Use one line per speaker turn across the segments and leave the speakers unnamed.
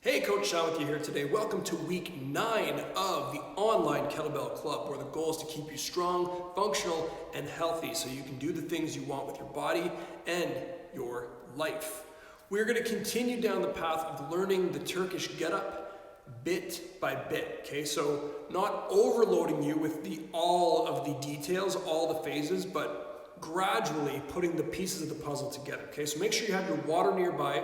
Hey, Coach Sean with you here today. Welcome to week 9 of the online kettlebell club, where the goal is to keep you strong, functional, and healthy so you can do the things you want with your body and your life. We're going to continue down the path of learning the Turkish get-up bit by bit, okay? So not overloading you with all of the details, all the phases, but gradually putting the pieces of the puzzle together, okay? So make sure you have your water nearby.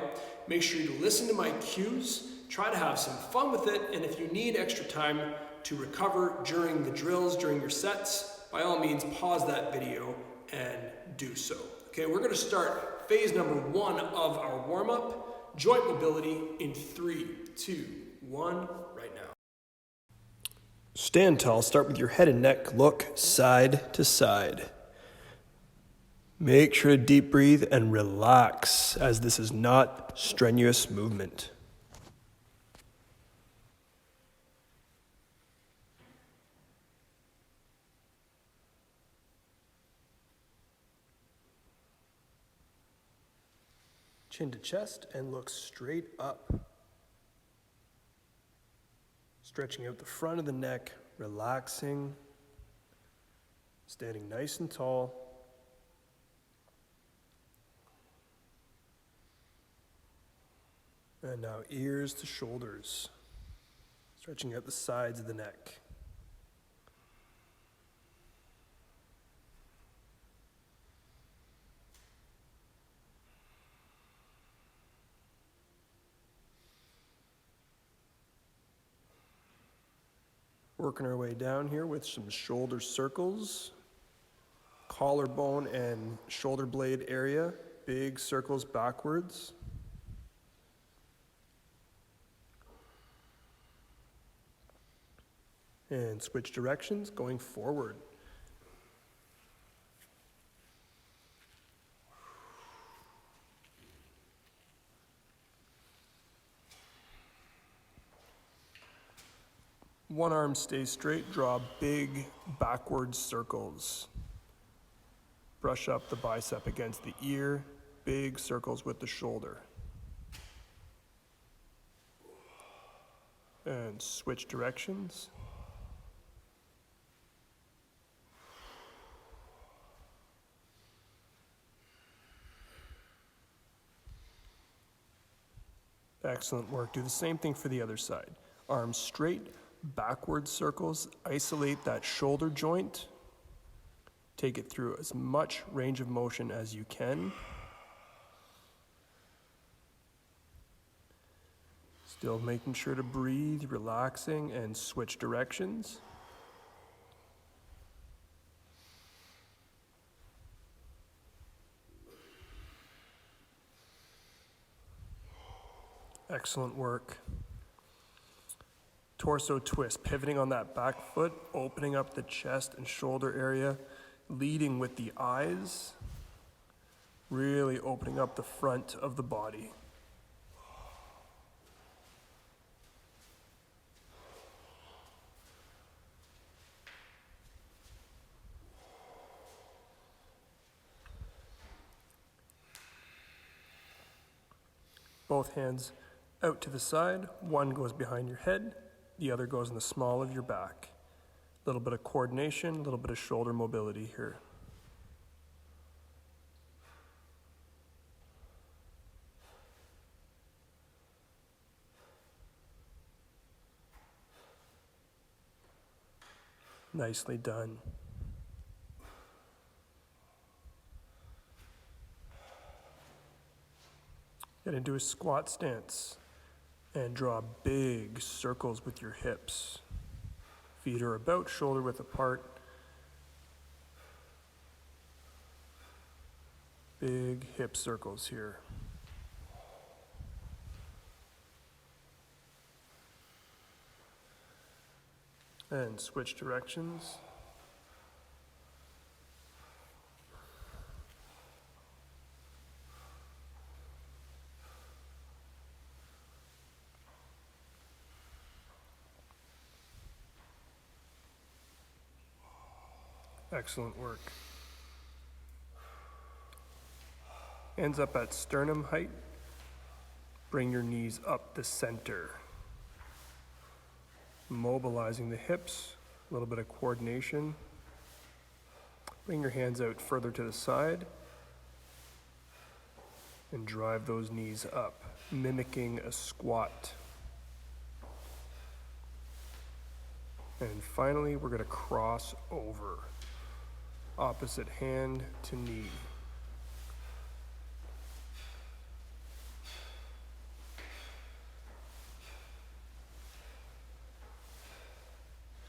Make sure you listen to my cues. Try to have some fun with it, and if you need extra time to recover during the drills, during your sets, by all means, pause that video and do so. Okay, we're gonna start phase number 1 of our warm-up, joint mobility, in 3, 2, 1, right now. Stand tall, start with your head and neck, look side to side. Make sure to deep breathe and relax, as this is not strenuous movement. Chin to chest and look straight up. Stretching out the front of the neck, relaxing, standing nice and tall. And now ears to shoulders, stretching out the sides of the neck. Working our way down here with some shoulder circles, collarbone and shoulder blade area, big circles backwards. And switch directions, going forward. One arm stays straight, draw big backward circles. Brush up the bicep against the ear, big circles with the shoulder. And switch directions. Excellent work. Do the same thing for the other side. Arms straight, backward circles. Isolate that shoulder joint. Take it through as much range of motion as you can. Still making sure to breathe, relaxing, and switch directions. Excellent work. Torso twist, pivoting on that back foot, opening up the chest and shoulder area, leading with the eyes, really opening up the front of the body. Both hands out to the side, one goes behind your head, the other goes in the small of your back. A little bit of coordination, a little bit of shoulder mobility here. Nicely done. Get into a squat stance and draw big circles with your hips. Feet are about shoulder width apart. Big hip circles here. And switch directions. Excellent work. Hands up at sternum height. Bring your knees up the center. Mobilizing the hips, a little bit of coordination. Bring your hands out further to the side and drive those knees up, mimicking a squat. And finally, we're going to cross over. Opposite hand to knee.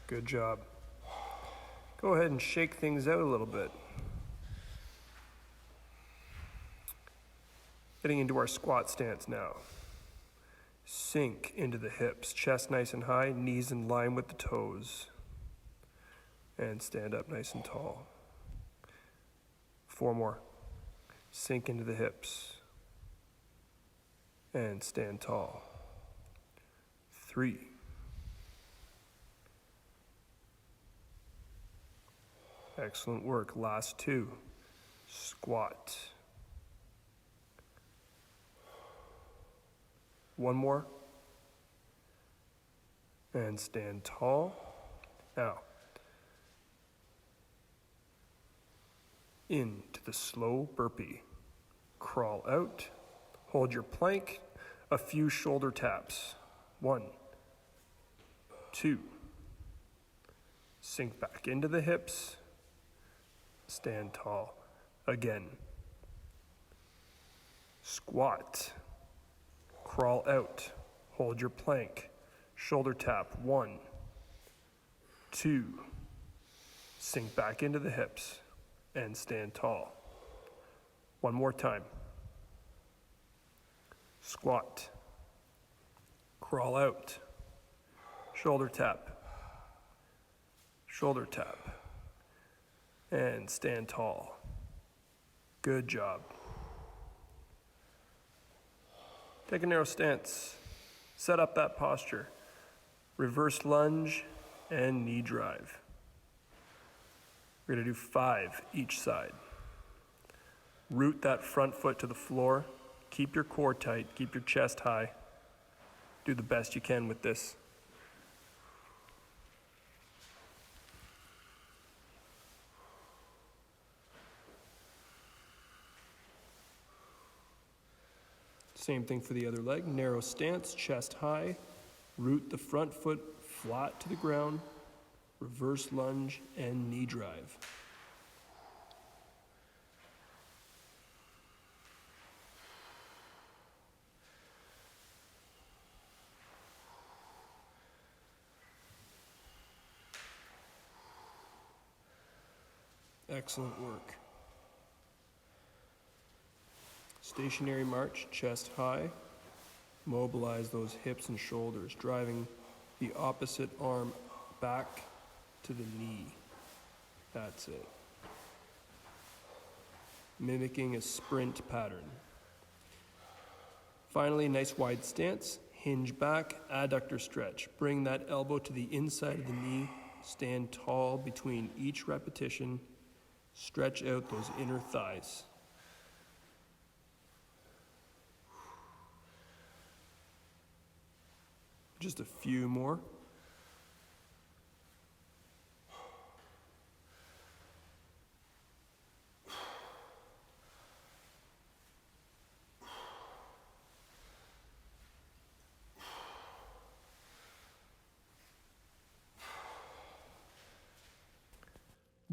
Good job. Go ahead and shake things out a little bit. Getting into our squat stance now. Sink into the hips, chest nice and high, knees in line with the toes. And stand up nice and tall. 4 more. Sink into the hips. And stand tall. 3. Excellent work. Last 2. Squat. 1 more. And stand tall. Now, into the slow burpee. Crawl out. Hold your plank. A few shoulder taps. 1, 2. Sink back into the hips. Stand tall. Again. Squat. Crawl out. Hold your plank. Shoulder tap. 1, 2. Sink back into the hips and stand tall. 1 more time. Squat. Crawl out. Shoulder tap. Shoulder tap. And stand tall. Good job. Take a narrow stance. Set up that posture. Reverse lunge and knee drive. We're going to do 5 each side. Root that front foot to the floor. Keep your core tight. Keep your chest high. Do the best you can with this. Same thing for the other leg. Narrow stance, chest high. Root the front foot flat to the ground. Reverse lunge and knee drive. Excellent work. Stationary march, chest high. Mobilize those hips and shoulders, driving the opposite arm back to the knee. That's it. Mimicking a sprint pattern. Finally, nice wide stance. Hinge back, adductor stretch. Bring that elbow to the inside of the knee. Stand tall between each repetition. Stretch out those inner thighs. Just a few more.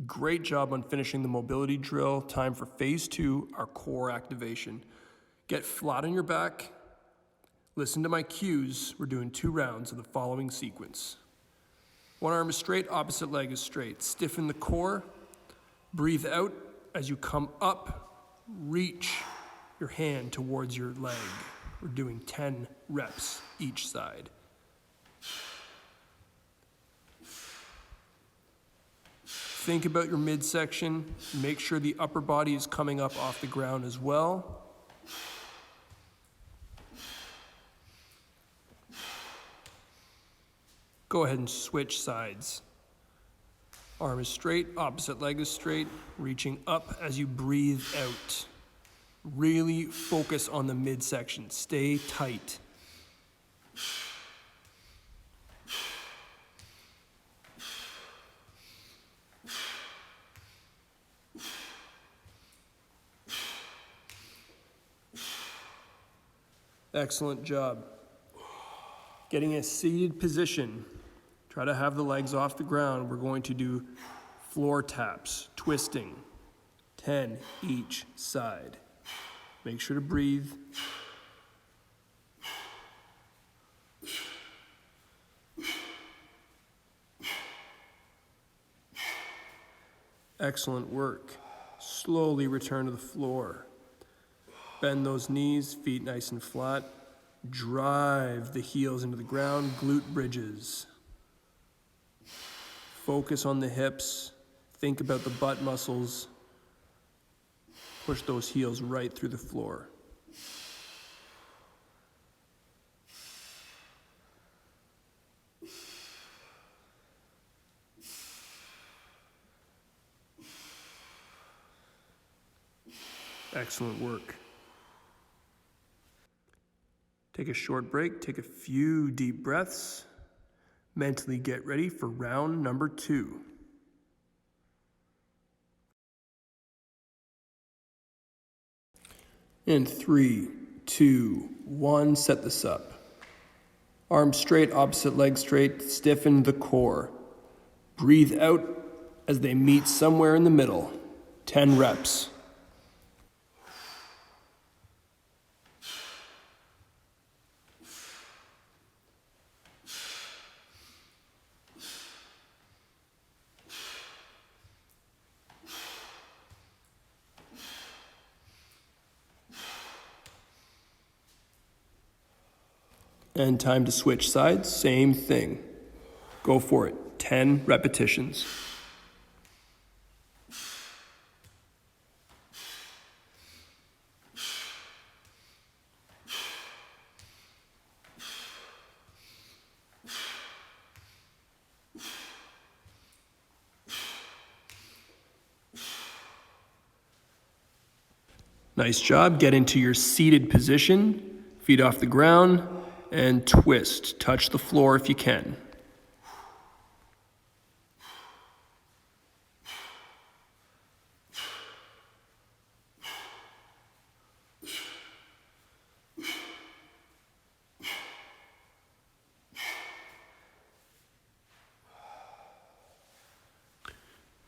Great job on finishing the mobility drill. Time for phase 2, our core activation. Get flat on your back. Listen to my cues. We're doing 2 rounds of the following sequence. One arm is straight, opposite leg is straight. Stiffen the core. Breathe out as you come up. Reach your hand towards your leg. We're doing 10 reps each side. Think about your midsection. Make sure the upper body is coming up off the ground as well. Go ahead and switch sides. Arm is straight, opposite leg is straight, reaching up as you breathe out. Really focus on the midsection. Stay tight. Excellent job. Getting a seated position. Try to have the legs off the ground. We're going to do floor taps, twisting, 10 each side. Make sure to breathe. Excellent work. Slowly return to the floor. Bend those knees, feet nice and flat. Drive the heels into the ground, glute bridges. Focus on the hips. Think about the butt muscles. Push those heels right through the floor. Excellent work. Take a short break, take a few deep breaths. Mentally get ready for round number 2. In 3, 2, 1, set this up. Arms straight, opposite leg straight, stiffen the core. Breathe out as they meet somewhere in the middle. 10 reps. And time to switch sides, same thing. Go for it, 10 repetitions. Nice job, get into your seated position, feet off the ground, and twist. Touch the floor if you can.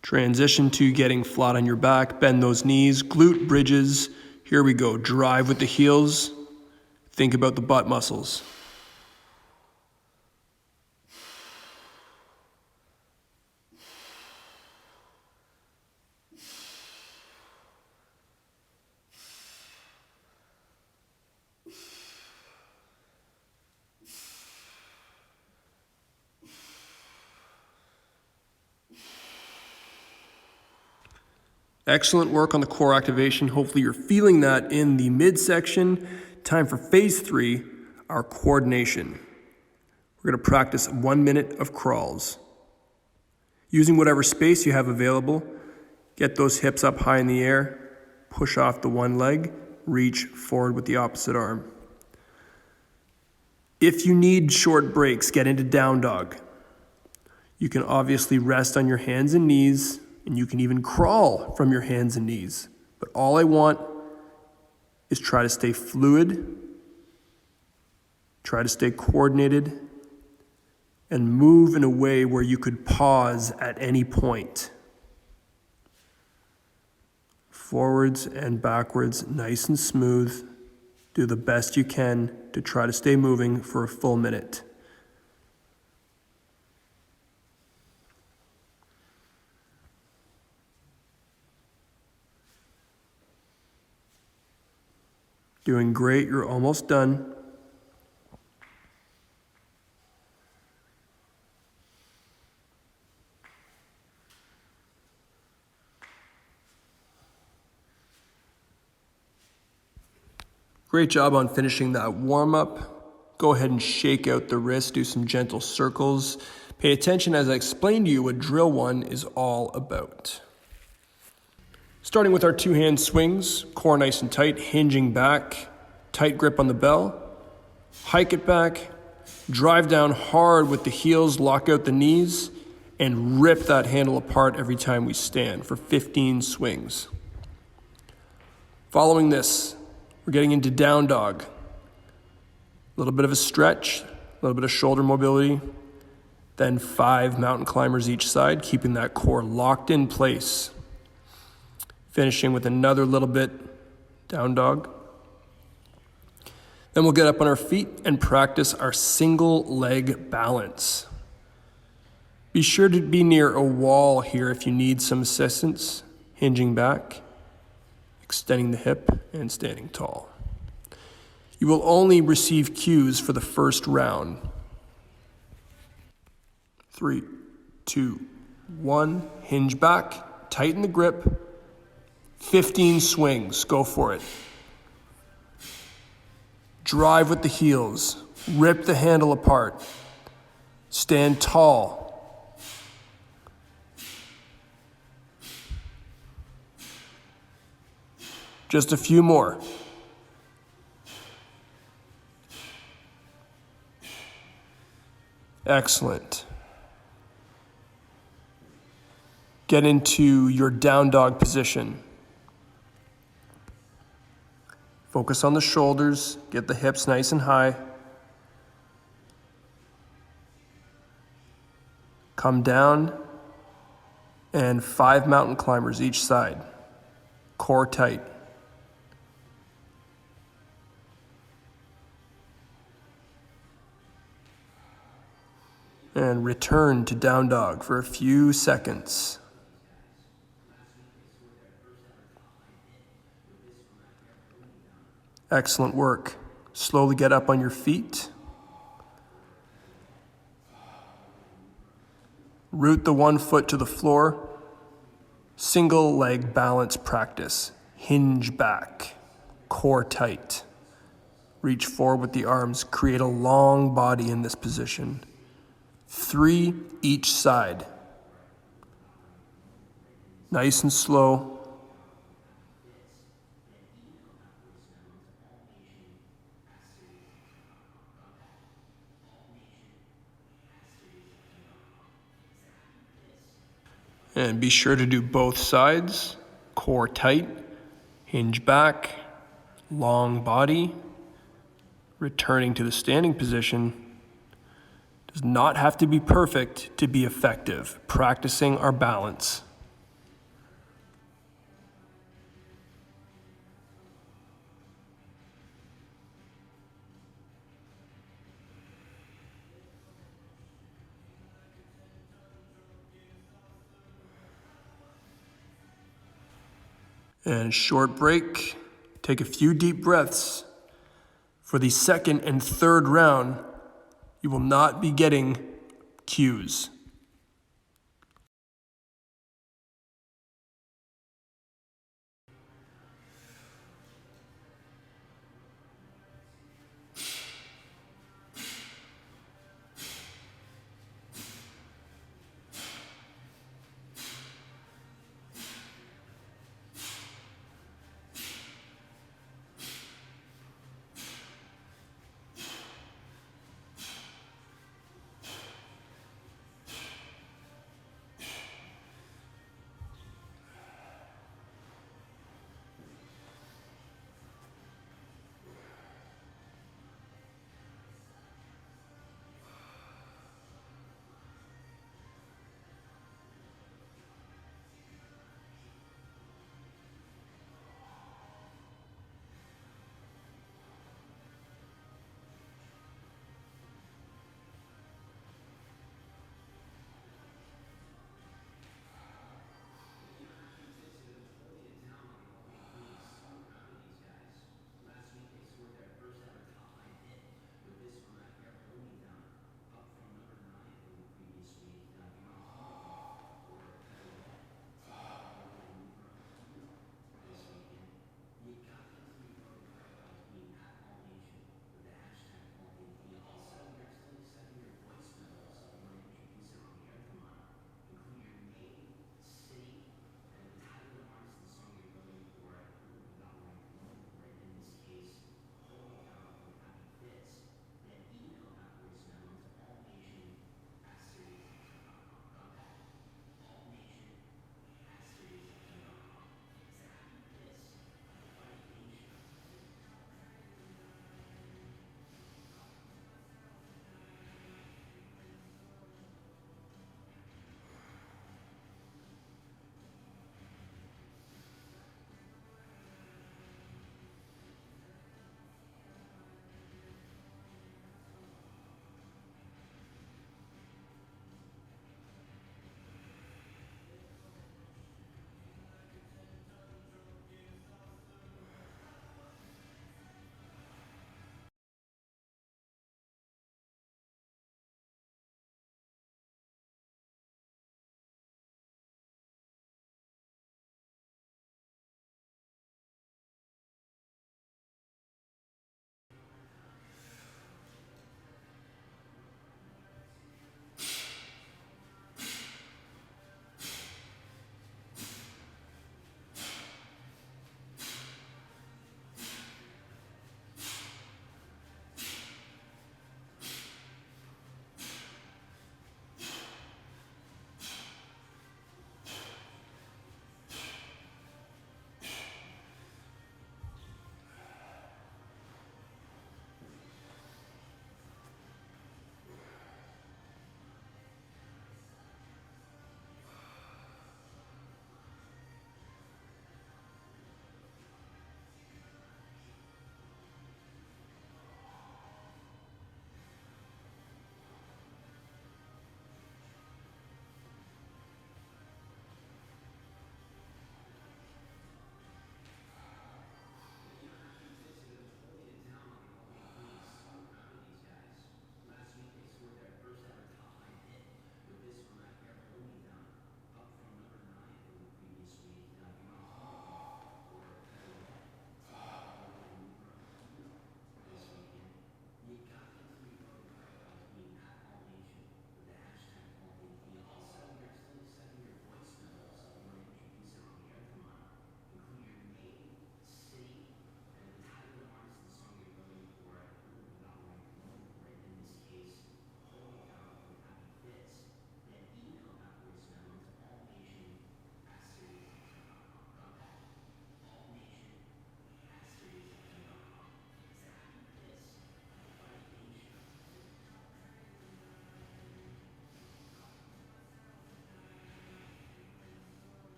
Transition to getting flat on your back, bend those knees, glute bridges. Here we go, drive with the heels. Think about the butt muscles. Excellent work on the core activation. Hopefully you're feeling that in the midsection. Time for phase 3, our coordination. We're going to practice 1 minute of crawls. Using whatever space you have available, get those hips up high in the air, push off the one leg, reach forward with the opposite arm. If you need short breaks, get into down dog. You can obviously rest on your hands and knees, and you can even crawl from your hands and knees. But all I want is try to stay fluid, try to stay coordinated, and move in a way where you could pause at any point. Forwards and backwards, nice and smooth. Do the best you can to try to stay moving for a full minute. Doing great, you're almost done. Great job on finishing that warm-up. Go ahead and shake out the wrist, do some gentle circles. Pay attention as I explain to you what drill 1 is all about. Starting with our two-hand swings, core nice and tight, hinging back, tight grip on the bell, hike it back, drive down hard with the heels, lock out the knees, and rip that handle apart every time we stand for 15 swings. Following this, we're getting into down dog. A little bit of a stretch, a little bit of shoulder mobility, then 5 mountain climbers each side, keeping that core locked in place. Finishing with another little bit down dog. Then we'll get up on our feet and practice our single leg balance. Be sure to be near a wall here if you need some assistance, hinging back, extending the hip, and standing tall. You will only receive cues for the first round. 3, 2, 1, hinge back, tighten the grip, 15 swings, go for it. Drive with the heels, rip the handle apart, stand tall. Just a few more. Excellent. Get into your down dog position. Focus on the shoulders, get the hips nice and high. Come down, and 5 mountain climbers each side. Core tight. And return to down dog for a few seconds. Excellent work. Slowly get up on your feet. Root the one foot to the floor. Single leg balance practice. Hinge back. Core tight. Reach forward with the arms. Create a long body in this position. 3 each side. Nice and slow. And be sure to do both sides, core tight, hinge back, long body. Returning to the standing position. Does not have to be perfect to be effective. Practicing our balance. And short break. Take a few deep breaths. For the second and third round, you will not be getting cues.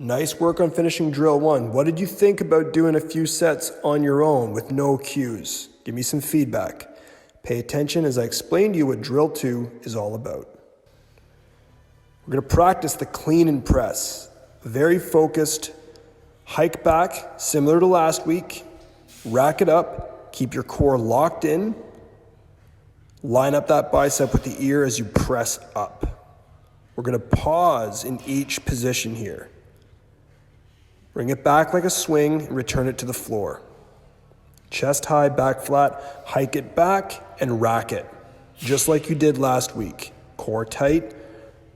Nice work on finishing drill 1. What did you think about doing a few sets on your own with no cues? Give me some feedback. Pay attention as I explain to you what drill 2 is all about. We're going to practice the clean and press. Very focused. Hike back, similar to last week. Rack it up. Keep your core locked in. Line up that bicep with the ear as you press up. We're going to pause in each position here. Bring it back like a swing and return it to the floor. Chest high, back flat, hike it back and rack it, just like you did last week. Core tight,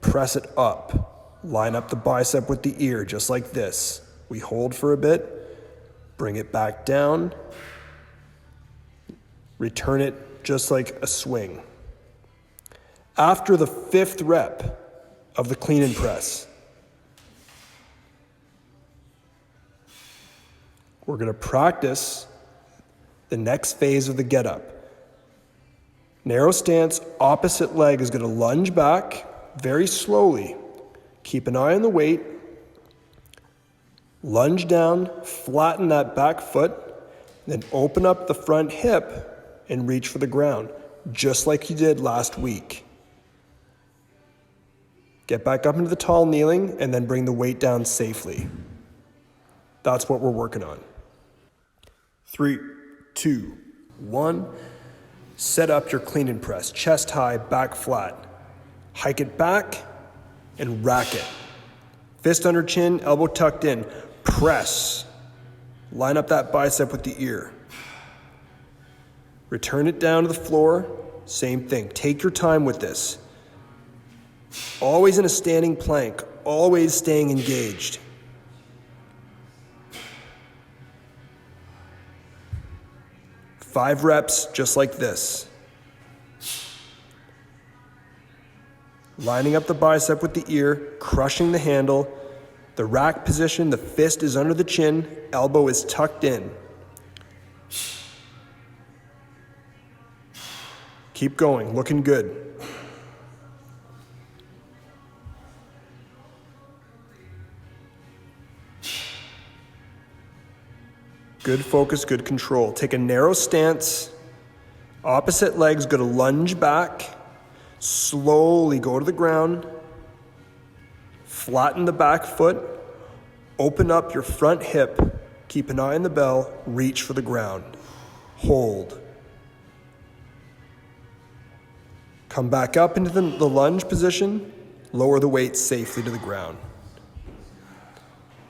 press it up. Line up the bicep with the ear, just like this. We hold for a bit, bring it back down, return it just like a swing. After the 5th rep of the clean and press, we're going to practice the next phase of the get up. Narrow stance, opposite leg is going to lunge back very slowly. Keep an eye on the weight. Lunge down, flatten that back foot, then open up the front hip and reach for the ground, just like you did last week. Get back up into the tall kneeling and then bring the weight down safely. That's what we're working on. 3, 2, 1. Set up your clean and press. Chest high, back flat. Hike it back and rack it. Fist under chin, elbow tucked in. Press. Line up that bicep with the ear. Return it down to the floor. Same thing. Take your time with this. Always in a standing plank. Always staying engaged. Five reps just like this. Lining up the bicep with the ear, crushing the handle. The rack position, the fist is under the chin, elbow is tucked in. Keep going, looking good. Good focus, good control. Take a narrow stance. Opposite leg's going to lunge back. Slowly go to the ground. Flatten the back foot. Open up your front hip. Keep an eye on the bell. Reach for the ground. Hold. Come back up into the lunge position. Lower the weight safely to the ground.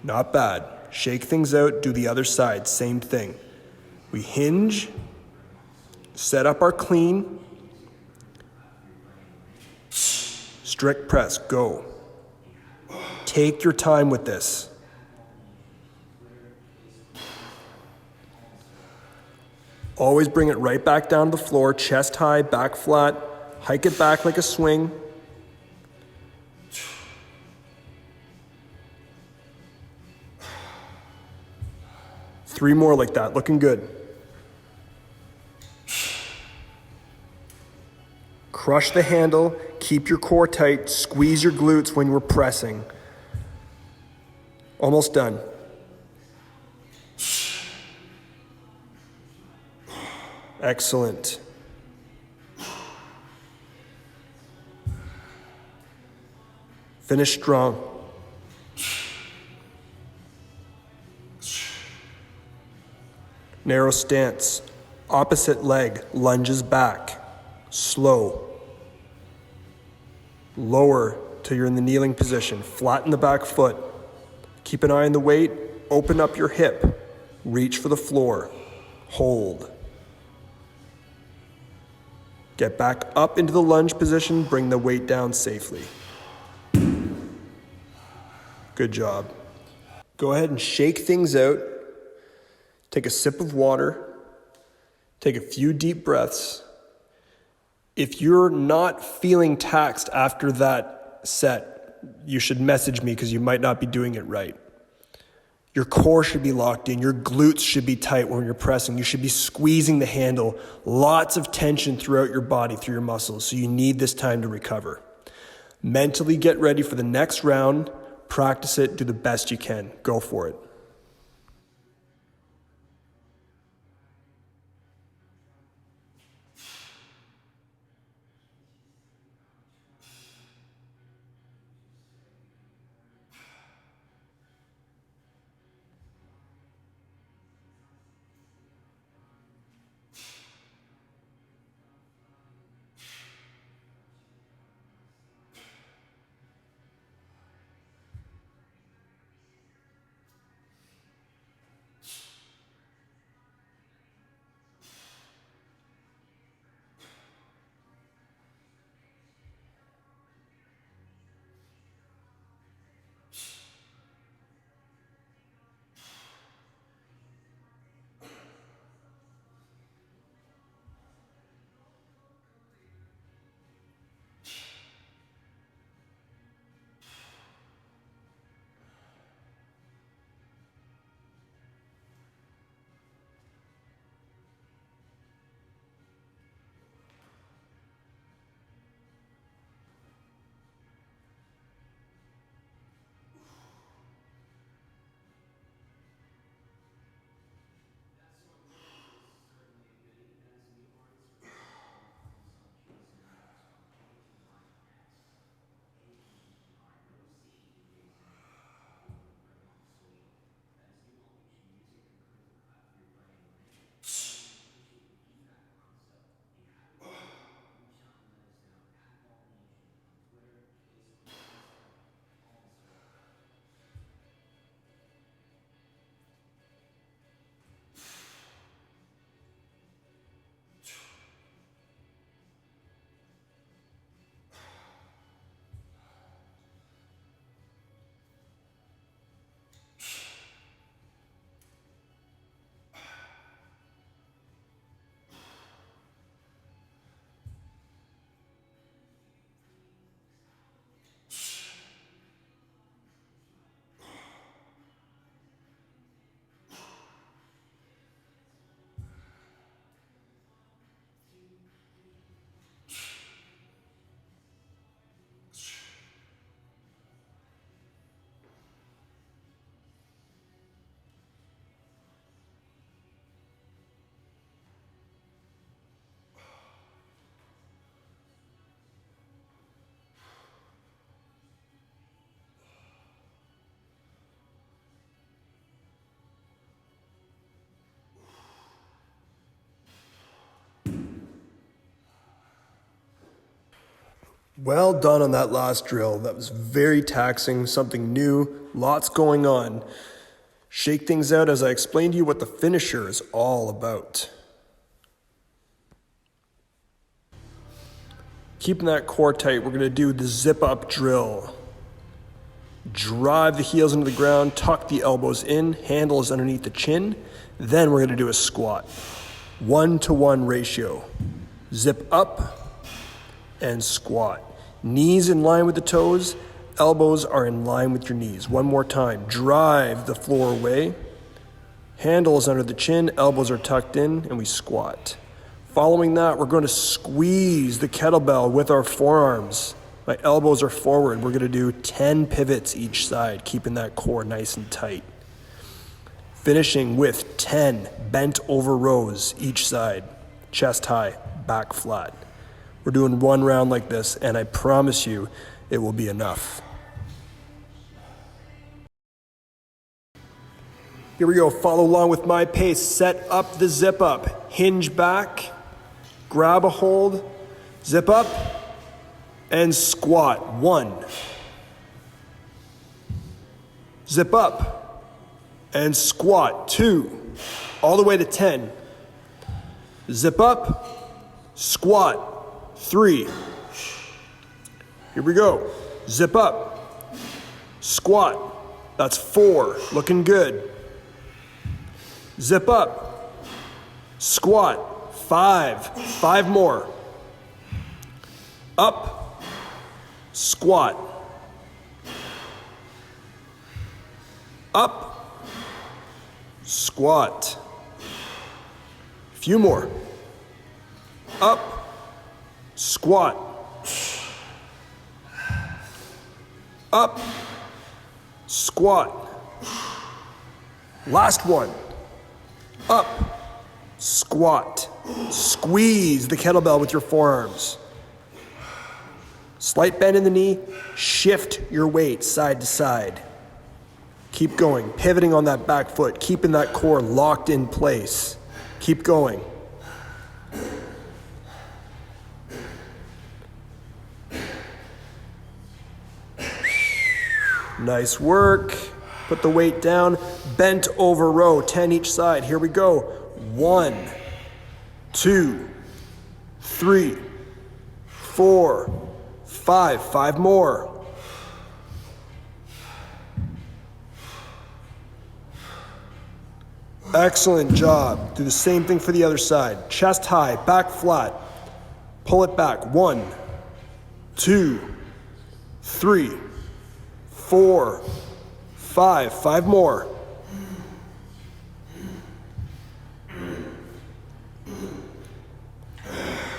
Not bad. Shake things out, do the other side, same thing. We hinge, set up our clean, strict press, go. Take your time with this. Always bring it right back down to the floor, chest high, back flat, hike it back like a swing. Three more like that, looking good. Crush the handle, keep your core tight, squeeze your glutes when you're pressing. Almost done. Excellent. Finish strong. Narrow stance, opposite leg lunges back, slow. Lower till you're in the kneeling position, flatten the back foot. Keep an eye on the weight, open up your hip, reach for the floor, hold. Get back up into the lunge position, bring the weight down safely. Good job. Go ahead and shake things out. Take a sip of water, take a few deep breaths. If you're not feeling taxed after that set, you should message me because you might not be doing it right. Your core should be locked in, your glutes should be tight when you're pressing. You should be squeezing the handle, lots of tension throughout your body, through your muscles, so you need this time to recover. Mentally get ready for the next round. Practice it, do the best you can. Go for it. Well done on that last drill. That was very taxing, something new, lots going on. Shake things out as I explained to you what the finisher is all about. Keeping that core tight, we're going to do the zip up drill. Drive the heels into the ground, tuck the elbows in, handles underneath the chin. Then we're going to do a squat. 1-to-1 ratio. Zip up and squat. Knees in line with the toes, elbows are in line with your knees. One more time. Drive the floor away. Handles under the chin, elbows are tucked in, and we squat. Following that, we're going to squeeze the kettlebell with our forearms. My elbows are forward. We're going to do 10 pivots each side, keeping that core nice and tight. Finishing with 10 bent over rows each side. Chest high, back flat. We're doing one round like this, and I promise you it will be enough. Here we go. Follow along with my pace. Set up the zip up. Hinge back. Grab a hold. Zip up. And squat. 1. Zip up. And squat. 2. All the way to 10. Zip up. Squat. 3. Here we go. Zip up. Squat. That's 4. Looking good. Zip up. Squat. 5. 5 more. Up. Squat. Up. Squat. A few more. Up. Squat. Up. squat. Last one. Up, squat. Squeeze the kettlebell with your forearms. Slight bend in the knee, shift your weight side to side. Keep going, pivoting on that back foot, keeping that core locked in place. Keep going. Nice work. Put the weight down, bent over row, 10 each side. Here we go. 1, 2, 3, 4, 5. 5 more. Excellent job. Do the same thing for the other side. Chest high, back flat. Pull it back. 1, 2, 3, 4, 5. 5 more.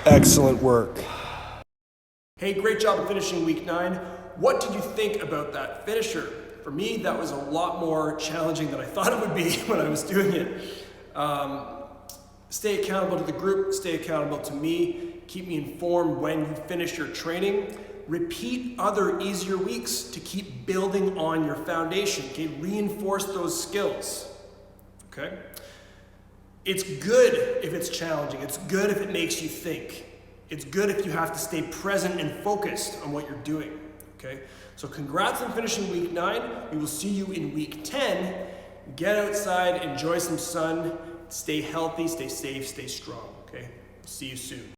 Excellent work. Hey, great job of finishing week 9. What did you think about that finisher? For me, that was a lot more challenging than I thought it would be when I was doing it. Stay accountable to the group, stay accountable to me, keep me informed when you finish your training. Repeat other easier weeks to keep building on your foundation, okay? Reinforce those skills, okay? It's good if it's challenging. It's good if it makes you think. It's good if you have to stay present and focused on what you're doing, okay? So congrats on finishing week 9. We will see you in week 10. Get outside, enjoy some sun, stay healthy, stay safe, stay strong, okay? See you soon.